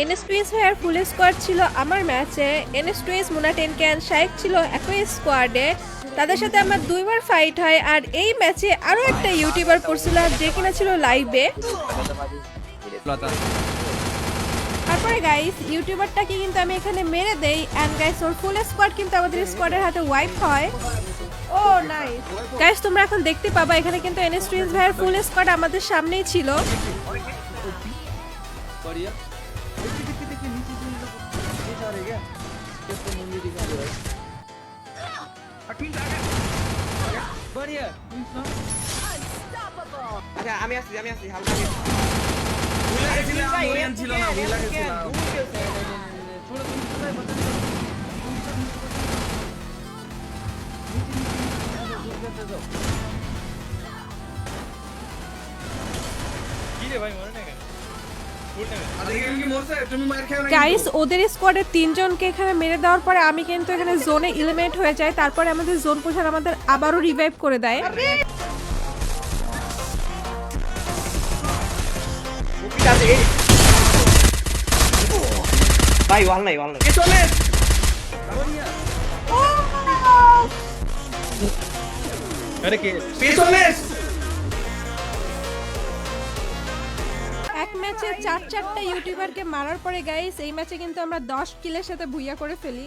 এনএস2এস ভাইয়ার ফুল স্কোয়াড ছিল আমার ম্যাচে। এনএস2এস, মুনা টেনক্যান, শাইক ছিল একই স্কোয়াডে। তাদের সাথে আমার দুইবার ফাইট হয়। আর এই ম্যাচে আরও একটা ইউটিউবার পড়ছিল যে কিনা ছিল লাইভে। তারপরে গাইস ইউটিউবারটাকে কিন্তু আমি এখানে মেরে দেই এন্ড গাইস ওর ফুল স্কোয়াড কিন্তু আমাদের স্কোয়াডের হাতে ওয়াইপ হয়। ও নাইস গাইস, তোমরা এখন দেখতে পাবা এখানে কিন্তু এনএস2এস ভাইয়ের ফুল স্কোয়াড আমাদের সামনেই ছিল। আচ্ছা আমি আসছি হালকা ছিল না ভুল লাগেছিল কি রে ভাই মরে না কেন গাইস ওদের স্কোয়াডের 3 জনকে এখানে মেরে দেওয়ার পরে আমি কিন্তু এখানে জোনে এলিমিনেট হয়ে যাই। তারপরে আমাদের জোন পোষার আমাদের আবারও রিভাইভ করে দেয়। ভাই ওয়াল নাই আরে কে পেছনে এক ম্যাচে 4-4টা ইউটিউবারকে মারার পরে গাইস এই ম্যাচে কিন্তু আমরা 10 কিলের সাথে ভুইয়া করে ফেলি।